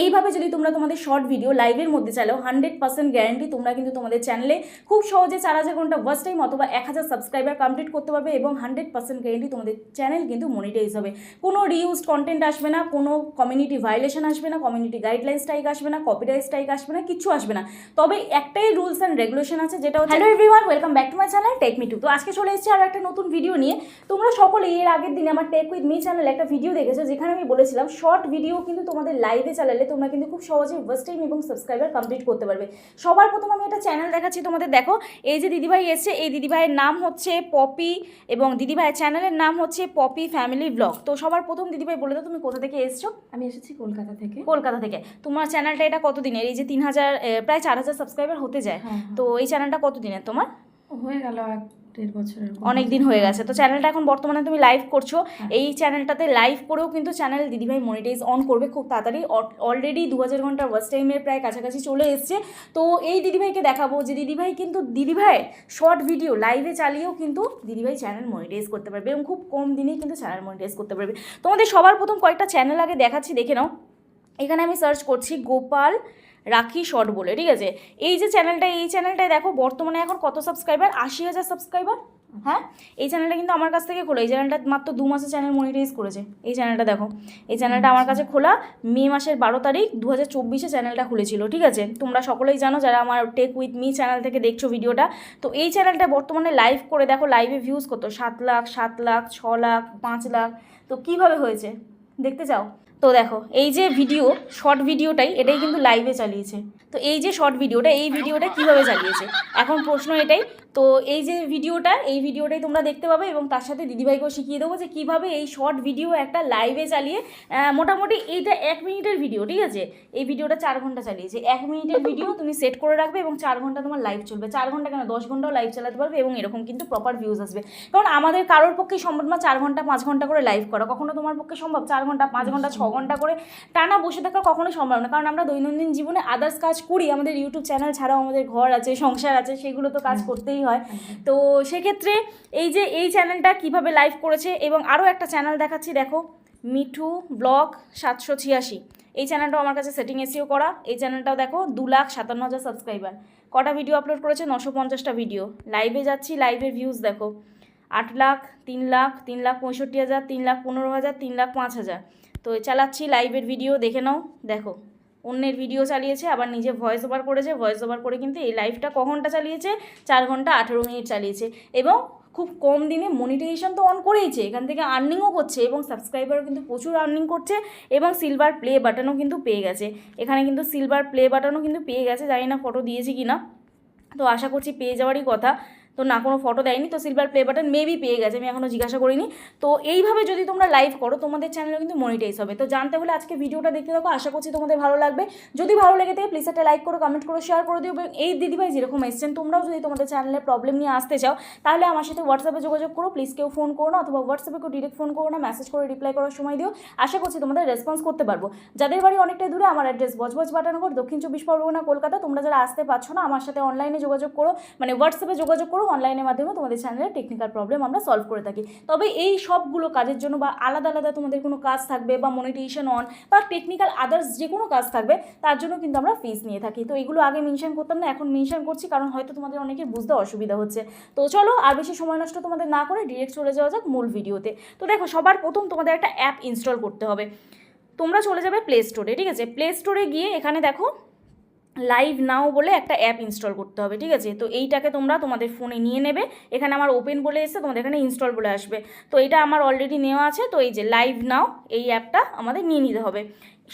এইভাবে যদি তোমরা তোমাদের শর্ট ভিডিও লাইভের মধ্যে চালাও 100% গ্যারান্টি তোমরা কিন্তু তোমাদের চ্যানেলে খুব সহজে 4000 ঘন্টা ওয়াচ টাইম অথবা 1000 সাবস্ক্রাইবার কমপ্লিট করতে পারবে এবং 100% গ্যারান্টি তোমাদের চ্যানেল কিন্তু মনিটাইজ হবে। কোনো রিউজড কন্টেন্ট আসবে না, কোনো কমিউনিটি ভায়োলেশন আসবে না, কমিউনিটি গাইডলাইন স্ট্রাইক আসবে না, কপিরাইট স্ট্রাইক আসবে না, কিছু আসবে না। তবে একটাই রুলস অ্যান্ড রেগুলেশন আছে, যেটা হচ্ছে hello everyone, welcome back to my channel tech me two. তো আজকে চলে এসেছি আর একটা নতুন ভিডিও নিয়ে। তোমরা সকলে এর আগের দিনে আমার টেক উইথ মি চ্যানেলে একটা ভিডিও দেখেছো, যেখানে আমি বলেছিলাম শর্ট ভিডিও কিন্তু তোমাদের লাইভে চালালে তোমরা কিন্তু খুব সহজে ওয়াচ টাইম এবং সাবস্ক্রাইবার কমপ্লিট করতে পারবে। সবার প্রথম আমি একটা চ্যানেল দেখাচ্ছি তোমাদের, দেখো এই যে দিদিভাই এসছে, এই দিদিভাইয়ের নাম হচ্ছে পপি এবং দিদিভাইয়ের চ্যানেলের নাম হচ্ছে পপি ফ্যামিলি ব্লগ। তো সবার প্রথম দিদিভাই বলে দাও তুমি কোথা থেকে এসছো? আমি এসেছি কলকাতা থেকে। কলকাতা থেকে। তোমার চ্যানেলটা এটা কতদিনের? এই যে 3000 প্রায় 4000 সাবস্ক্রাইবার হতে যায়, তো এই চ্যানেলটা কতদিনের তোমার? হয়ে গেল 1-1.5 বছরের। অনেক দিন হয়ে গেছে। তো চ্যানেলটা এখন বর্তমানে তুমি লাইভ করছো। এই চ্যানেলটাতে লাইভ করেও কিন্তু চ্যানেল দিদিভাই মনিটাইজ অন করবে খুব তাড়াতাড়ি। অলরেডি 2000 ঘন্টা ওয়াচ টাইমের প্রায় কাছাকাছি চলে এসছে। তো এই দিদিভাইকে দেখাবো যে দিদিভাই কিন্তু দিদিভাই শর্ট ভিডিও লাইভে চালিয়েও কিন্তু দিদিভাই চ্যানেল মনিটাইজ করতে পারবে এবং খুব কম দিনেই কিন্তু চ্যানেল মনিটাইজ করতে পারবে। তোমাদের সবার প্রথম কয়েকটা চ্যানেল আগে দেখাচ্ছি, দেখে নাও। এখানে আমি সার্চ করছি গোপাল রাখি শর্ট বলে, ঠিক আছে। এই যে চ্যানেলটা, এই চ্যানেলটায় দেখো বর্তমানে এখন কত সাবস্ক্রাইবার, 80,000 সাবস্ক্রাইবার। হ্যাঁ, এই চ্যানেলটা কিন্তু আমার কাছ থেকে খোলা। এই চ্যানেলটা মাত্র 2 মাসে চ্যানেল মনিটাইজ করেছে। এই চ্যানেলটা দেখো, এই চ্যানেলটা আমার কাছে খোলা মে মাসের 12 তারিখ 2024 চ্যানেলটা খুলেছিল, ঠিক আছে। তোমরা সকলেই জানো যারা আমার টেক উইথ মি চ্যানেল থেকে দেখছো ভিডিওটা। তো এই চ্যানেলটা বর্তমানে লাইভ করে দেখো, লাইভে ভিউজ কত, 7 লাখ, 7 লাখ, 6 লাখ, 5 লাখ। তো কীভাবে হয়েছে দেখতে চাও? তো দেখো এই যে ভিডিও শর্ট ভিডিওটাই এটাই কিন্তু লাইভে চালিয়েছে। তো এই যে শর্ট ভিডিওটা, এই ভিডিওটা কীভাবে চালিয়েছে এখন প্রশ্ন এটাই। তো এই যে ভিডিওটা, এই ভিডিওটাই তোমরা দেখতে পাবে এবং তার সাথে দিদিভাইকেও শিখিয়ে দেবো যে কীভাবে এই শর্ট ভিডিও একটা লাইভে চালিয়ে মোটামুটি এইটা 1 মিনিটের ভিডিও, ঠিক আছে। এই ভিডিওটা 4 ঘন্টা চালিয়েছে। 1 মিনিটের ভিডিও তুমি সেট করে রাখবে এবং 4 ঘন্টা তোমার লাইভ চলবে। 4 ঘন্টা কেন, 10 ঘন্টাও লাইভ চালাতে পারবে এবং এরকম কিন্তু প্রপার ভিউজ আসবে। কারণ আমাদের কারোর পক্ষে সম্ভব না 4 ঘন্টা 5 ঘন্টা করে লাইভ করা। কখনো তোমার পক্ষে সম্ভব 4 ঘন্টা 5 ঘন্টা 6 ঘন্টা করে টানা বসে থাকা কখনোই সম্ভব না। কারণ আমরা দৈনন্দিন জীবনে আদার্স কাজ করি, আমাদের ইউটিউব চ্যানেল ছাড়াও আমাদের ঘর আছে, সংসার আছে, সেগুলো তো কাজ করতেই হয়। তো সেক্ষেত্রে এই যে এই চ্যানেলটা কিভাবে লাইভ করেছে এবং আরও একটা চ্যানেল দেখাচ্ছি, দেখো মিঠু ব্লগ 786। এই চ্যানেলটাও আমার কাছে সেটিং এসিও করা। এই চ্যানেলটাও দেখো 2,57,000 সাবস্ক্রাইবার। কটা ভিডিও আপলোড করেছে? 950টা ভিডিও। লাইভে যাচ্ছি, লাইভের ভিউজ দেখো 8 লাখ, 3 লাখ, 3,65,000, 3,15,000, 3,05,000। তো চালাচ্ছি লাইভের ভিডিও, দেখে নাও। দেখো অন্যের ভিডিও চালিয়েছে, আবার নিজে ভয়েস ওভার করেছে। ভয়েস ওভার করে কিন্তু এই লাইভটা ক ঘন্টা চালিয়েছে? 4 ঘন্টা 18 মিনিট চালিয়েছে এবং খুব কম দিনে মনিটাইজেশন তো অন করেইছে, এখান থেকে আর্নিংও করছে এবং সাবস্ক্রাইবারও কিন্তু প্রচুর আর্নিং করছে এবং সিলভার প্লে বাটনও কিন্তু পেয়ে গেছে। এখানে কিন্তু সিলভার প্লে বাটনও কিন্তু পেয়ে গেছে, জানি না ফটো দিয়েছি কি না, তো আশা করছি পেয়ে যাওয়ারই কথা। তো না, কোনো ফটো দেয়নি, তো সিলভার প্লে বাটন মেবি পেয়ে গেছে, আমি এখনও জিজ্ঞাসা করিনি। তো এইভাবে যদি তোমরা লাইভ করো তোমাদের চ্যানেলে কিন্তু মনিটাইজ হবে। তো জানতে হলে আজকে ভিডিওটা দেখতে থাকো, আশা করছি তোমাদের ভালো লাগবে। যদি ভালো লেগে থাকে প্লিজ একটা লাইক করো, কমেন্ট করো, শেয়ার করে দিও। এবং এই দিদিভাই যেরকম এসছেন, তোমরাও যদি তোমাদের চ্যানেলে প্রবলেম নিয়ে আসতে চাও তাহলে আমার সাথে হোয়াটসঅ্যাপে যোগাযোগ করো। প্লিজ কেউ ফোন করো না, অথবা হোয়াটসঅ্যাপে কেউ ডিরেক্ট ফোন করো না, মেসেজ করে রিপ্লাই করার সময় দিও। আশা করছি তোমাদের রেসপন্স করতে পারবো। যাদের বাড়ি অনেকটাই দূরে, আমার অ্যাড্রেস বজবজ বাটানগর, দক্ষিণ 24 পরগনা, কলকাতা। তোমরা যারা আসতে পারছো না, আমার সাথে অনলাইনে যোগাযোগ করো, মানে হোয়াটসঅ্যাপে যোগাযোগ করো। অনলাইনের মাধ্যমে তোমাদের চ্যানেলের টেকনিক্যাল প্রবলেম আমরা সলভ করে থাকি। তবে এই সবগুলো কাজের জন্য বা আলাদা আলাদা তোমাদের কোনো কাজ থাকবে বা মনিটাইজেশন অন বা টেকনিক্যাল আদার্স যে কোনো কাজ থাকবে, তার জন্য কিন্তু আমরা ফিস নিয়ে থাকি। তো এগুলো আগে মেনশন করতাম না, এখন মেনশন করছি, কারণ হয়তো তোমাদের অনেকের বুঝতে অসুবিধা হচ্ছে। তো চলো আর বেশি সময় নষ্ট তোমাদের না করে ডিরেক্ট চলে যাওয়া যাক মূল ভিডিওতে। তো দেখো সবার প্রথম তোমাদের একটা অ্যাপ ইনস্টল করতে হবে। তোমরা চলে যাবে প্লে স্টোরে, ঠিক আছে। প্লে স্টোরে গিয়ে এখানে দেখো লাইভ নাও বলে একটা অ্যাপ ইনস্টল করতে হবে, ঠিক আছে। তো এইটাকে তোমরা তোমাদের ফোনে নিয়ে নেবে। এখানে আমার ওপেন বলে এসে তোমাদের এখানে ইনস্টল বলে আসবে। তো এটা আমার অলরেডি নেওয়া আছে। তো এই যে লাইভ নাও, এই অ্যাপটা আমাদের নিয়ে নিতে হবে।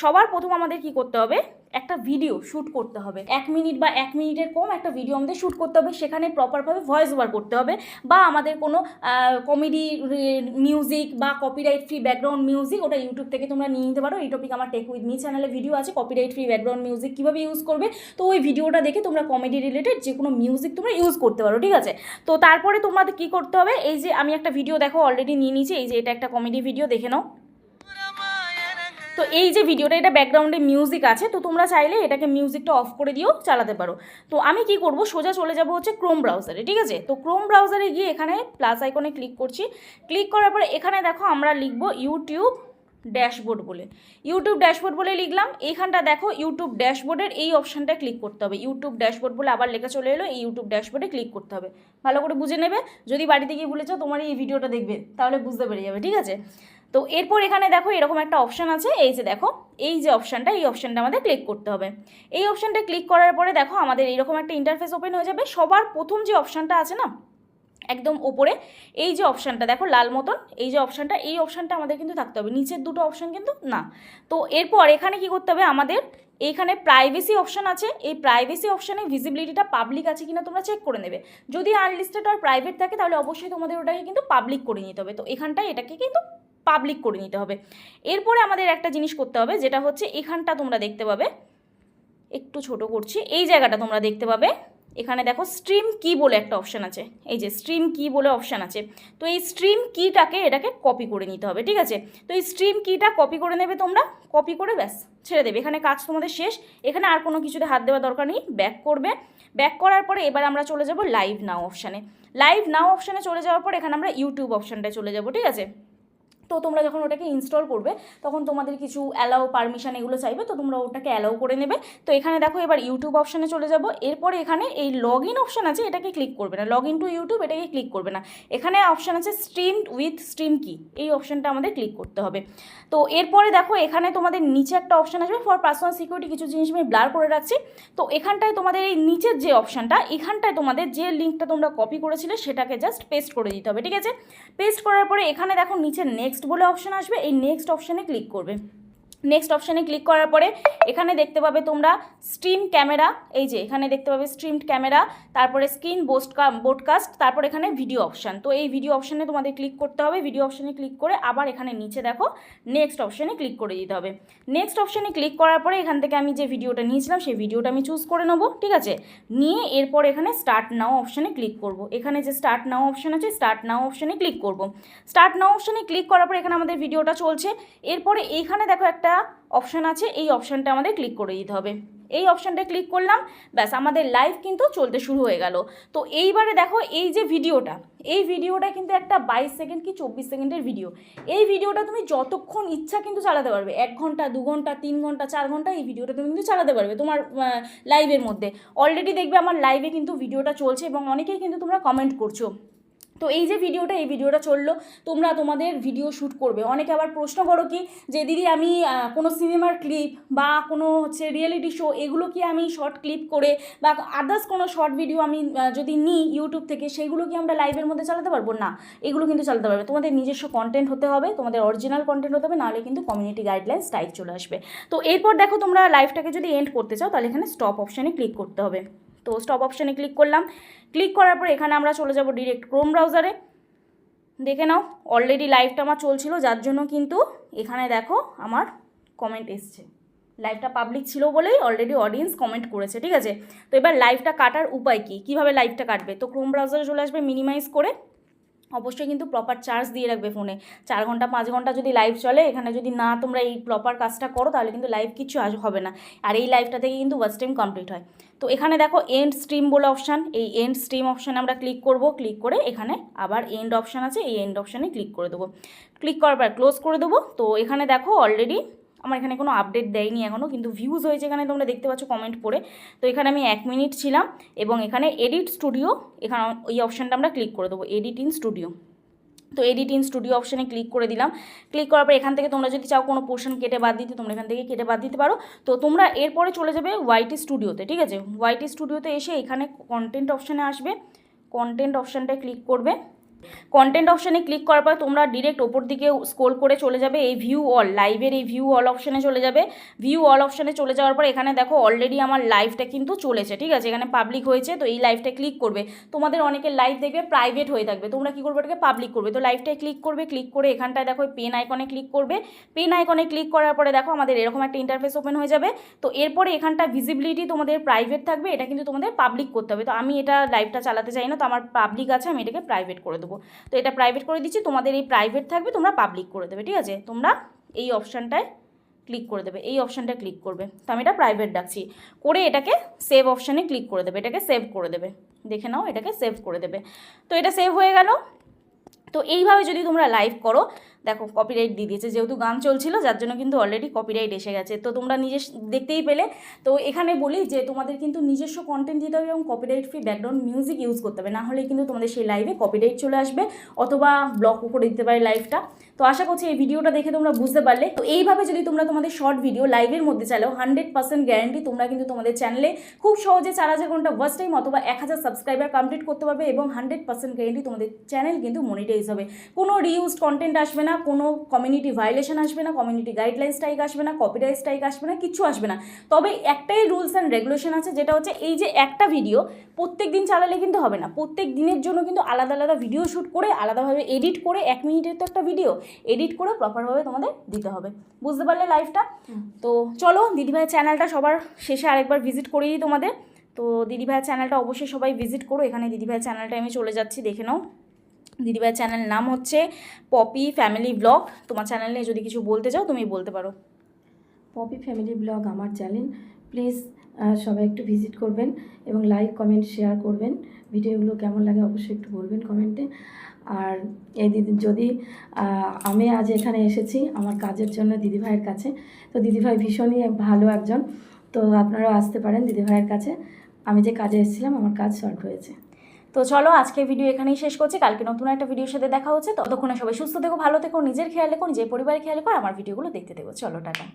সবার প্রথম আমাদের কি করতে হবে? একটা ভিডিও শ্যুট করতে হবে। 1 মিনিট বা 1 মিনিটের কম একটা ভিডিও আমাদের শ্যুট করতে হবে। সেখানে প্রপারভাবে ভয়েস ওভার করতে হবে, বা আমাদের কোনো কমেডি মিউজিক বা কপিরাইট ফ্রি ব্যাকগ্রাউন্ড মিউজিক, ওটা ইউটিউব থেকে তোমরা নিয়ে নিতে পারো। এই টপিক আমার টেক উইথ মি চ্যানেলে ভিডিও আছে, কপিরাইট ফ্রি ব্যাকগ্রাউন্ড মিউজিক কীভাবে ইউজ করবে। তো ওই ভিডিওটা দেখে তোমরা কমেডি রিলেটেড যে কোনো মিউজিক তোমরা ইউজ করতে পারো, ঠিক আছে। তো তারপরে তোমাদের কী করতে হবে? এই যে আমি একটা ভিডিও দেখো অলরেডি নিয়ে নিয়েছি, এই যে এটা একটা কমেডি ভিডিও, দেখে নাও। তো এই যে ভিডিওটা, এটা ব্যাকগ্রাউন্ডে মিউজিক আছে, তো তোমরা চাইলে এটাকে মিউজিকটা অফ করে দিয়েও চালাতে পারো। তো আমি কি করব, সোজা চলে যাব হচ্ছে ক্রোম ব্রাউজারে, ঠিক আছে। তো ক্রোম ব্রাউজারে গিয়ে এখানে প্লাস আইকনে ক্লিক করছি। ক্লিক করার পরে এখানে দেখো আমরা লিখব ইউটিউব ড্যাশবোর্ড বলে, ইউটিউব ড্যাশবোর্ড বলে লিখলাম। এইখানটা দেখো ইউটিউব ড্যাশবোর্ডের এই অপশানটা ক্লিক করতে হবে, ইউটিউব ড্যাশবোর্ড বলে আবার লেখা চলে এলো, এই ইউটিউব ড্যাশবোর্ডে ক্লিক করতে হবে। ভালো করে বুঝে নেবে, যদি বাড়িতে গিয়ে ভুলে যাও তোমার এই ভিডিওটা দেখবে তাহলে বুঝতে পেরে যাবে, ঠিক আছে। তো এরপর এখানে দেখো এরকম একটা অপশান আছে, এই যে দেখো এই যে অপশানটা, এই অপশানটা আমাদের ক্লিক করতে হবে। এই অপশানটা ক্লিক করার পরে দেখো আমাদের এইরকম একটা ইন্টারফেস ওপেন হয়ে যাবে। সবার প্রথম যে অপশানটা আছে না একদম ওপরে, এই যে অপশানটা দেখো লাল মতন, এই যে অপশানটা, এই অপশানটা আমাদের কিন্তু থাকতে হবে, নিচের দুটো অপশান কিন্তু না। তো এরপর এখানে কি করতে হবে আমাদের, এইখানে প্রাইভেসি অপশান আছে, এই প্রাইভেসি অপশানে ভিজিবিলিটিটা পাবলিক আছে কিনা তোমরা চেক করে নেবে। যদি আনলিস্টেড আর প্রাইভেট থাকে তাহলে অবশ্যই তোমাদের ওটাকে কিন্তু পাবলিক করে নিতে হবে। তো এখানটায় এটাকে কিন্তু পাবলিক করে নিতে হবে। এরপরে আমাদের একটা জিনিস করতে হবে, যেটা হচ্ছে এখানটা তোমরা দেখতে পাবে, একটু ছোট করছি, এই জায়গাটা তোমরা দেখতে পাবে, এখানে দেখো স্ট্রিম কি বলে একটা অপশান আছে, এই যে স্ট্রিম কি বলে অপশান আছে। তো এই স্ট্রিম কিটাকে এটাকে কপি করে নিতে হবে, ঠিক আছে। তো এই স্ট্রিম কিটা কপি করে নেবে তোমরা, কপি করে ব্যাস ছেড়ে দেবে, এখানে কাজ তোমাদের শেষ। এখানে আর কোনো কিছুতে হাত দেওয়ার দরকার নেই, ব্যাক করবে। ব্যাক করার পরে এবার আমরা চলে যাব লাইভ নাও অপশানে। লাইভ নাও অপশানে চলে যাওয়ার পর এখানে আমরা ইউটিউব অপশানটায় চলে যাব, ঠিক আছে। তো তোমরা যখন ওটাকে ইনস্টল করবে তখন তোমাদের কিছু অ্যালাউ পারমিশন এগুলো চাইবে, তো তোমরা ওটাকে অ্যালাউ করে নেবে। তো এখানে দেখো এবার ইউটিউব অপশানে চলে যাব। এরপরে এখানে এই লগ ইন অপশান আছে, এটাকে ক্লিক করবে না, লগ ইন টু ইউটিউব এটাকে ক্লিক করবে না। এখানে অপশান আছে স্ট্রিমড উইথ স্ট্রিম কি, এই অপশানটা আমাদের ক্লিক করতে হবে। তো এরপরে দেখো এখানে তোমাদের নিচে একটা অপশান আসবে ফর পার্সোনাল সিকিউরিটি, কিছু জিনিস আমি ব্লার করে রাখছি। তো এখানটায় তোমাদের এই নিচের যে অপশানটা, এখানটায় তোমাদের যে লিঙ্কটা তোমরা কপি করেছিলে সেটাকে জাস্ট পেস্ট করে দিতে হবে, ঠিক আছে। পেস্ট করার পরে এখানে দেখো নিচে নেক্সট বলে অপশান আসবে, এই নেক্সট অপশানে ক্লিক করবে। নেক্সট অপশানে ক্লিক করার পরে এখানে দেখতে পাবে তোমরা স্ট্রিম ক্যামেরা, এই যে এখানে দেখতে পাবে স্ট্রিমড ক্যামেরা, তারপরে স্ক্রিন ব্রডকাস্ট, তারপর এখানে ভিডিও অপশান। তো এই ভিডিও অপশানে তোমাদের ক্লিক করতে হবে, ভিডিও অপশানে ক্লিক করে আবার এখানে নিচে দেখো নেক্সট অপশানে ক্লিক করে দিতে হবে। নেক্সট অপশানে ক্লিক করার পরে এখান থেকে আমি যে ভিডিওটা নিয়েছিলাম সেই ভিডিওটা আমি চুজ করে নেবো, ঠিক আছে। নিয়ে এরপর এখানে স্টার্ট নাও অপশানে ক্লিক করব। এখানে যে স্টার্ট নাও অপশান আছে, স্টার্ট নাও অপশানে ক্লিক করব। স্টার্ট নাও অপশানে ক্লিক করার পর এখানে আমাদের ভিডিওটা চলছে। এরপরে এইখানে দেখো একটা অপশান আছে, এই অপশানটা আমাদের ক্লিক করে দিতে হবে। এই অপশানটা ক্লিক করলাম, ব্যাস আমাদের লাইভ কিন্তু চলতে শুরু হয়ে গেল। তো এইবারে দেখো এই যে ভিডিওটা, এই ভিডিওটা কিন্তু একটা 22 সেকেন্ড কি 24 সেকেন্ডের ভিডিও। এই ভিডিওটা তুমি যতক্ষণ ইচ্ছা কিন্তু চালাতে পারবে, 1 ঘন্টা 2 ঘন্টা 3 ঘন্টা 4 ঘন্টা এই ভিডিওটা তুমি কিন্তু চালাতে পারবে তোমার লাইভের মধ্যে। অলরেডি দেখবে আমার লাইভে কিন্তু ভিডিওটা চলছে এবং অনেকেই কিন্তু তোমরা কমেন্ট করছো। তো এই যে ভিডিওটা, এই ভিডিওটা চললো, তোমরা তোমাদের ভিডিও শ্যুট করবে। অনেকে আবার প্রশ্ন করো কি যে দিদি আমি কোনো সিনেমার ক্লিপ বা কোনো হচ্ছে রিয়েলিটি শো, এগুলো কি আমি শর্ট ক্লিপ করে বা আদার্স কোনো শর্ট ভিডিও আমি যদি নিই ইউটিউব থেকে, সেগুলো কি আমরা লাইভের মধ্যে চালাতে পারবো? না, এগুলো কিন্তু চালাতে পারবে। তোমাদের নিজস্ব কন্টেন্ট হতে হবে, তোমাদের অরিজিনাল কন্টেন্ট হতে হবে, নাহলে কিন্তু কমিউনিটি গাইডলাইন স্ট্রাইক চলে আসবে। তো এরপর দেখো তোমরা লাইভটাকে যদি এন্ড করতে চাও তাহলে এখানে স্টপ অপশানে ক্লিক করতে হবে। তো স্টপ অপশানে ক্লিক করলাম। ক্লিক করার পর এখানে আমরা চলে যাব ডিরেক্ট ক্রোম ব্রাউজারে। দেখে নাও অলরেডি লাইভটা আমার চলছিল, যার জন্য কিন্তু এখানে দেখো আমার কমেন্ট এসছে। লাইভটা পাবলিক ছিল বলেই অলরেডি অডিয়েন্স কমেন্ট করেছে, ঠিক আছে। তো এবার লাইভটা কাটার উপায় কী, কীভাবে লাইভটা কাটবে? তো ক্রোম ব্রাউজারে চলে আসবে, মিনিমাইজ করে অবশ্যই কিন্তু প্রপার চার্জ দিয়ে রাখবে ফোনে। 4 ঘন্টা 5 ঘন্টা যদি লাইভ চলে, এখানে যদি না তোমরা এই প্রপার কাজটা করো তাহলে কিন্তু লাইভ কিছু হবে না, আর এই লাইভটা থেকে কিন্তু ওয়াচ টাইম কমপ্লিট হয়। তো এখানে দেখো এন্ড স্ট্রিম বলে অপশান, এই এন্ড স্ট্রিম অপশানে আমরা ক্লিক করব। ক্লিক করে এখানে আবার এন্ড অপশান আছে, এই এন্ড অপশানে ক্লিক করে দেবো। ক্লিক করার পর ক্লোজ করে দেবো। তো এখানে দেখো অলরেডি আমার এখানে কোনো আপডেট দেয়নি এখনও, কিন্তু ভিউজ হয়েছে এখানে তোমরা দেখতে পাচ্ছ কমেন্ট পড়ে। তো এখানে আমি 1 মিনিট ছিলাম এবং এখানে এডিট স্টুডিও, এখানে ওই অপশানটা আমরা ক্লিক করে দেবো, এডিট ইন স্টুডিও। তো এডিট ইন স্টুডিও অপশানে ক্লিক করে দিলাম। ক্লিক করার পর এখান থেকে তোমরা যদি চাও কোনো পোর্শন কেটে বাদ দিতে, তোমরা এখান থেকে কেটে বাদ দিতে পারো। তো তোমরা এরপরে চলে যাবে ওয়াইটি স্টুডিওতে, ঠিক আছে। ওয়াইটি স্টুডিওতে এসে এখানে কন্টেন্ট অপশানে আসবে, কন্টেন্ট অপশানটায় ক্লিক করবে। কন্টেন্ট অপশানে ক্লিক করার পর তোমরা ডিরেক্ট ওপর দিকে স্ক্রল করে চলে যাবে এই ভিউ অল, লাইভের এই ভিউ অল অপশানে চলে যাবে। ভিউ অল অপশানে চলে যাওয়ার পর এখানে দেখো অলরেডি আমার লাইভটা কিন্তু চলেছে, ঠিক আছে, এখানে পাবলিক হয়েছে। তো এই লাইভটা ক্লিক করবে। তোমাদের অনেকের লাইভ দেখবে প্রাইভেট হয়ে থাকবে, তোমরা কী করবে, এটাকে পাবলিক করবে। তো লাইভটায় ক্লিক করবে, ক্লিক করে এখানটায় দেখো পেন আইকনে ক্লিক করবে। পেন আইকনে ক্লিক করার পরে দেখো আমাদের এরকম একটা ইন্টারফেস ওপেন হয়ে যাবে। তো এরপরে এখানটা ভিজিবিলিটি তোমাদের প্রাইভেট থাকবে, এটা কিন্তু তোমাদের পাবলিক করতে হবে। তো আমি এটা লাইভটা চালাতে চাই না, তো আমার পাবলিক আছে, আমি এটাকে প্রাইভেট করে দেবো। তো এটা প্রাইভেট করে দিচ্ছি, তোমাদের এই প্রাইভেট থাকবে, তোমরা পাবলিক করে দেবে, ঠিক আছে। তোমরা এই অপশানটায় ক্লিক করে দেবে, এই অপশানটা ক্লিক করবে। তো আমি এটা প্রাইভেট রাখছি, করে এটাকে সেভ অপশানে ক্লিক করে দেবে, এটাকে সেভ করে দেবে। দেখে নাও এটাকে সেভ করে দেবে। তো এটা সেভ হয়ে গেল। তো এইভাবে যদি তোমরা লাইভ করো দেখো কপিরাইট দিয়ে দিয়েছে, যেহেতু গান চলছিল যার জন্য কিন্তু অলরেডি কপিরাইট এসে গেছে। তো তোমরা দেখতেই পেলে। তো এখানে বলি যে তোমাদের কিন্তু নিজস্ব কন্টেন্ট দিতে হবে এবং copyright free background music use করতে হবে, না হলে কিন্তু তোমাদের সেই লাইভে কপিরাইট চলে আসবে অথবা ব্লক করে দিতে পারে লাইভটা। তো আশা করছি এই ভিডিওটা দেখে তোমরা বুঝতে পারলে। তো এইভাবে যদি তোমরা তোমাদের শর্ট ভিডিও লাইভের মধ্যে চালাও 100% গ্যারান্টি তোমরা কিন্তু তোমাদের চ্যানেলে খুব সহজে 4000 ঘন্টা ওয়াচ টাইম অথবা 1000 সাবস্ক্রাইবার কমপ্লিট করতে পারবে এবং 100% গ্যারান্টি তোমাদের চ্যানেল কিন্তু মনিটাইজ হবে। কোনো রিউজড কন্টেন্ট আসবে না, কোনো কমিউনিটি ভায়োলেশন আসবে না, কমিউনিটি গাইডলাইন স্ট্রাইক আসবে না, কপিরাইট স্ট্রাইক আসবে না, কিচ্ছু আসবে না। তবে একটাই রুলস অ্যান্ড রেগুলেশন আছে, যেটা হচ্ছে এই যে একটা ভিডিও প্রত্যেক দিন চালালে কিন্তু হবে না। প্রত্যেক দিনের জন্য কিন্তু আলাদা আলাদা ভিডিও শ্যুট করে আলাদাভাবে এডিট করে 1 মিনিটের তো একটা ভিডিও এডিট করে প্রপারভাবে তোমাদের দিতে হবে। বুঝতে পারলে লাইভটা? তো চলো দিদিভাইয়ের চ্যানেলটা সবার শেষে আরেকবার ভিজিট করে দিই তোমাদের। তো দিদিভাইয়ের চ্যানেলটা অবশ্যই সবাই ভিজিট করো। এখানে দিদিভাইয়ের চ্যানেলটা আমি চলে যাচ্ছি, দেখে নাও। দিদিভাইয়ের চ্যানেল নাম হচ্ছে পপি ফ্যামিলি ব্লগ। তোমার চ্যানেল নিয়ে যদি কিছু বলতে চাও তুমি বলতে পারো। পপি ফ্যামিলি ব্লগ আমার চ্যানেল, প্লিজ সবাই একটু ভিজিট করবেন এবং লাইক কমেন্ট শেয়ার করবেন। ভিডিওগুলো কেমন লাগে অবশ্যই একটু বলবেন কমেন্টে। আর এই যদি আমি আজ এখানে এসেছি আমার কাজের জন্য দিদিভাইয়ের কাছে। তো দিদিভাই ভীষণই ভালো একজন, তো আপনারাও আসতে পারেন দিদিভাইয়ের কাছে। আমি যে কাজে এসেছিলাম আমার কাজ সলভ হয়েছে। তো চলো আজকের ভিডিও এখানেই শেষ করছি, কালকে নতুন একটা ভিডিওর সাথে দেখা হচ্ছে। ততক্ষণে সবাই সুস্থ থেকো, ভালো থেকো, নিজের খেয়াল রেখো, নিজের পরিবারের খেয়াল রেখো, আর আমার ভিডিওগুলো দেখতে থেকো। চলো টাটা।